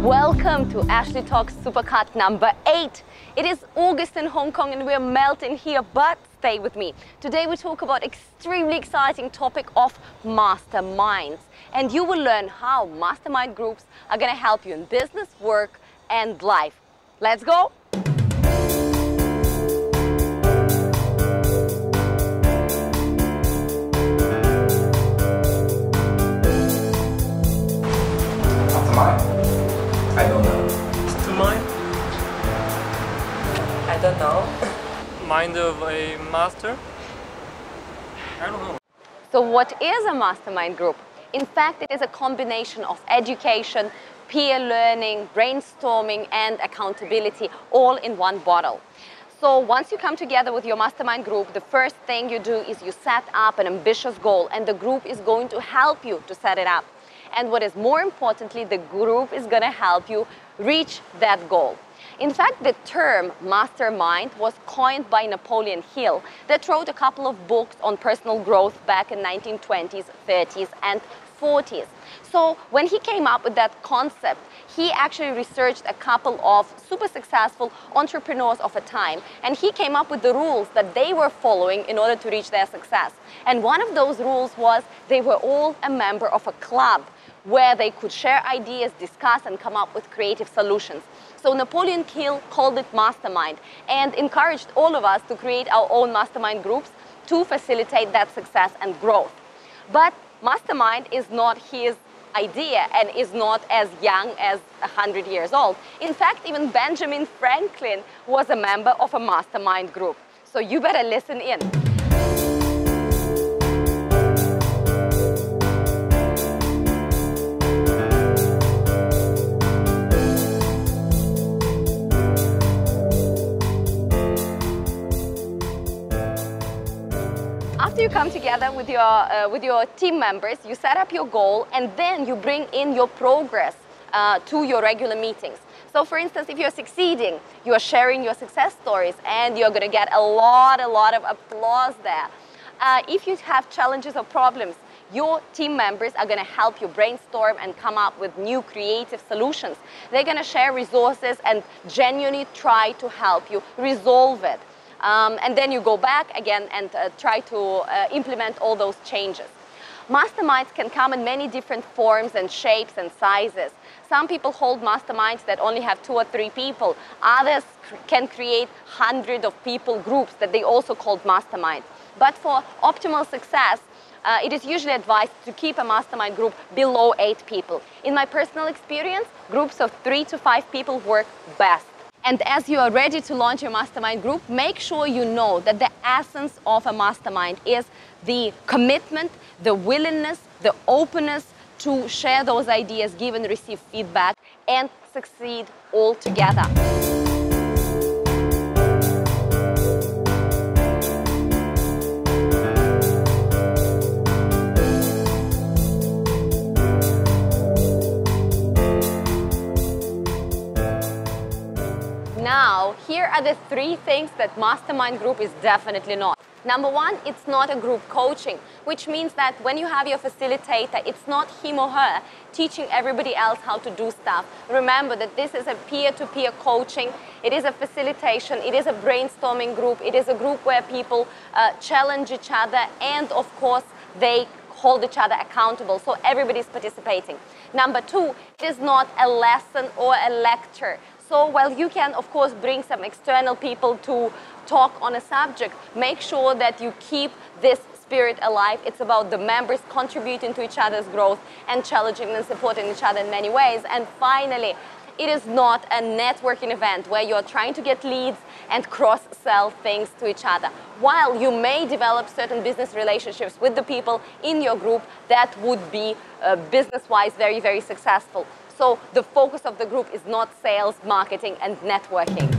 Welcome to AshleyTalks Supercut number 8. It is August in Hong Kong and we're melting here, but stay with me. Today we talk about extremely exciting topic of masterminds. And you will learn how mastermind groups are going to help you in business, work and life. Let's go! I don't know. Mastermind? I don't know. Mind of a master? I don't know. So what is a mastermind group? In fact, it is a combination of education, peer learning, brainstorming and accountability all in one bottle. So once you come together with your mastermind group, the first thing you do is you set up an ambitious goal and the group is going to help you to set it up. And what is more importantly, the group is going to help you reach that goal. In fact, the term mastermind was coined by Napoleon Hill that wrote a couple of books on personal growth back in 1920s, 30s and 40s. So when he came up with that concept, he actually researched a couple of super successful entrepreneurs of a time, and he came up with the rules that they were following in order to reach their success. And one of those rules was they were all a member of a club where they could share ideas, discuss and come up with creative solutions. So Napoleon Hill called it mastermind and encouraged all of us to create our own mastermind groups to facilitate that success and growth. But mastermind is not his idea and is not as young as 100 years old. In fact, even Benjamin Franklin was a member of a mastermind group. So you better listen in. After you come together with your team members, you set up your goal and then you bring in your progress to your regular meetings. So for instance, if you're succeeding, you are sharing your success stories and you're going to get a lot of applause there. If you have challenges or problems, your team members are going to help you brainstorm and come up with new creative solutions. They're going to share resources and genuinely try to help you resolve it. And then you go back again and try to implement all those changes. Masterminds can come in many different forms and shapes and sizes. Some people hold masterminds that only have 2 or 3 people. Others can create hundreds of people groups that they also call masterminds. But for optimal success, it is usually advised to keep a mastermind group below 8 people. In my personal experience, groups of 3 to 5 people work best. And as you are ready to launch your mastermind group, make sure you know that the essence of a mastermind is the commitment, the willingness, the openness to share those ideas, give and receive feedback, and succeed all together. Now, here are the 3 things that mastermind group is definitely not. Number 1, it's not a group coaching, which means that when you have your facilitator, it's not him or her teaching everybody else how to do stuff. Remember that this is a peer-to-peer coaching, it is a facilitation, it is a brainstorming group, it is a group where people challenge each other and of course they hold each other accountable, so everybody's participating. Number 2, it is not a lesson or a lecture. So while you can, of course, bring some external people to talk on a subject, make sure that you keep this spirit alive. It's about the members contributing to each other's growth and challenging and supporting each other in many ways. And finally, it is not a networking event where you're trying to get leads and cross-sell things to each other. While you may develop certain business relationships with the people in your group, that would be business-wise very, very successful. So the focus of the group is not sales, marketing, and networking.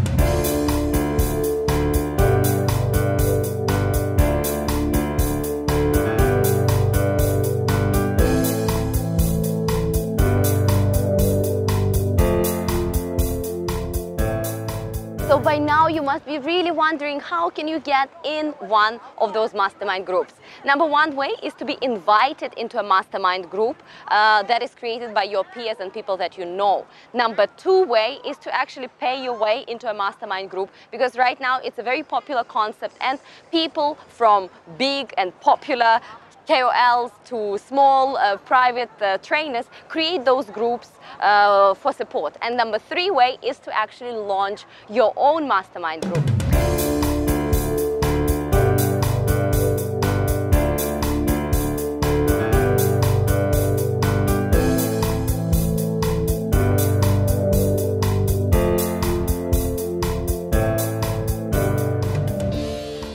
So by now you must be really wondering, how can you get in one of those mastermind groups? Number one way is to be invited into a mastermind group that is created by your peers and people that you know. Number two way is to actually pay your way into a mastermind group, because right now it's a very popular concept and people from big and popular KOLs to small private trainers create those groups for support. And number three way is to actually launch your own mastermind group.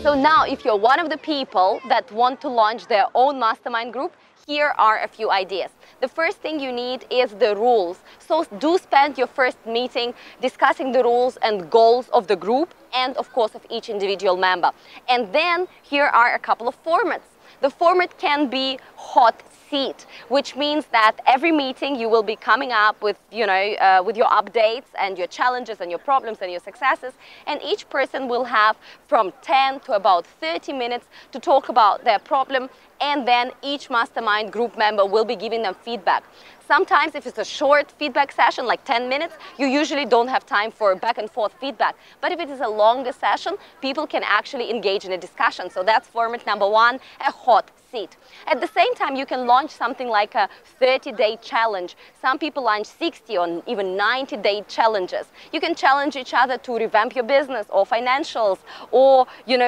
So now, if you're one of the people that want to launch their own mastermind group, here are a few ideas. The first thing you need is the rules. So do spend your first meeting discussing the rules and goals of the group and of course of each individual member. And then here are a couple of formats. The format can be hot seat, which means that every meeting you will be coming up with, with your updates and your challenges and your problems and your successes, and each person will have from 10 to about 30 minutes to talk about their problem, and then each mastermind group member will be giving them feedback. Sometimes if it's a short feedback session, like 10 minutes, you usually don't have time for back and forth feedback. But if it is a longer session, people can actually engage in a discussion. So that's format number one, a hot seat. At the same time, you can launch something like a 30-day challenge. Some people launch 60 or even 90-day challenges. You can challenge each other to revamp your business or financials, or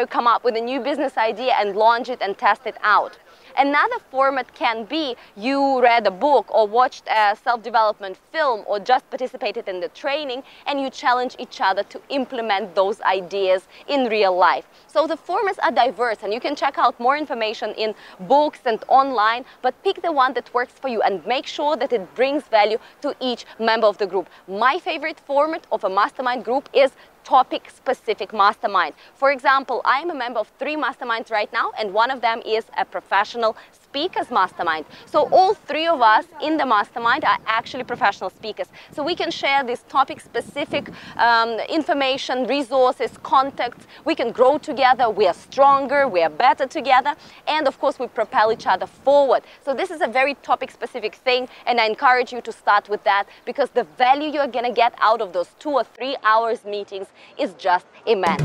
come up with a new business idea and launch it and test it out. Another format can be you read a book or watched a self-development film or just participated in the training, and you challenge each other to implement those ideas in real life. So the formats are diverse, and you can check out more information in books and online, but pick the one that works for you and make sure that it brings value to each member of the group. My favorite format of a mastermind group is topic-specific mastermind. For example, I am a member of 3 masterminds right now, and one of them is a professional speakers mastermind. So all 3 of us in the mastermind are actually professional speakers. So we can share this topic-specific information, resources, contacts. We can grow together. We are stronger. We are better together. And of course, we propel each other forward. So this is a very topic-specific thing, and I encourage you to start with that, because the value you're going to get out of those 2 or 3 hours meetings is just immense.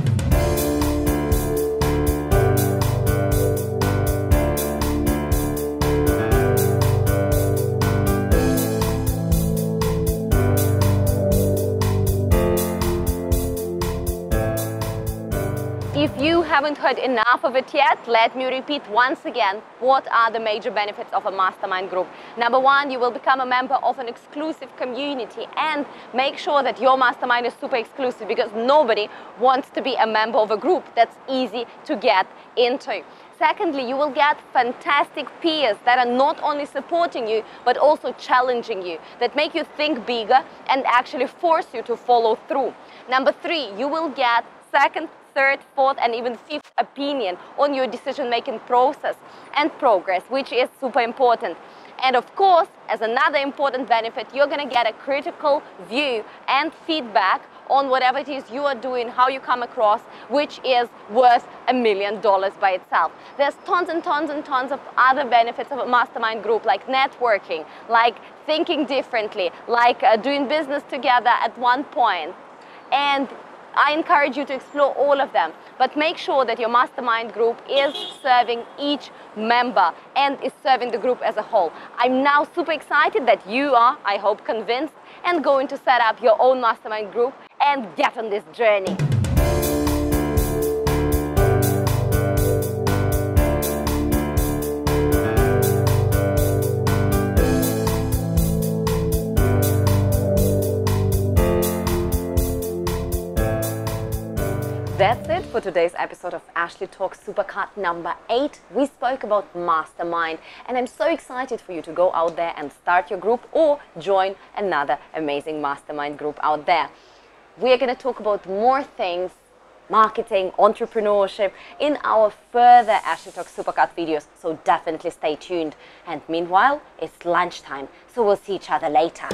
If you haven't heard enough of it yet, let me repeat once again, what are the major benefits of a mastermind group? Number one, you will become a member of an exclusive community, and make sure that your mastermind is super exclusive, because nobody wants to be a member of a group that's easy to get into. Secondly, you will get fantastic peers that are not only supporting you, but also challenging you, that make you think bigger and actually force you to follow through. Number three, you will get second, third, fourth, and even fifth opinion on your decision-making process and progress, which is super important. And of course, as another important benefit, you're going to get a critical view and feedback on whatever it is you are doing, how you come across, which is worth $1 million by itself. There's tons and tons and tons of other benefits of a mastermind group, like networking, like thinking differently, like doing business together at one point. And I encourage you to explore all of them, but make sure that your mastermind group is serving each member and is serving the group as a whole. I'm now super excited that you are, I hope, convinced and going to set up your own mastermind group and get on this journey. That's it for today's episode of Ashley Talks Supercut number 8. We spoke about Mastermind, and I'm so excited for you to go out there and start your group or join another amazing Mastermind group out there. We are going to talk about more things, marketing, entrepreneurship, in our further Ashley Talks Supercut videos, so definitely stay tuned. And meanwhile, it's lunchtime, so we'll see each other later.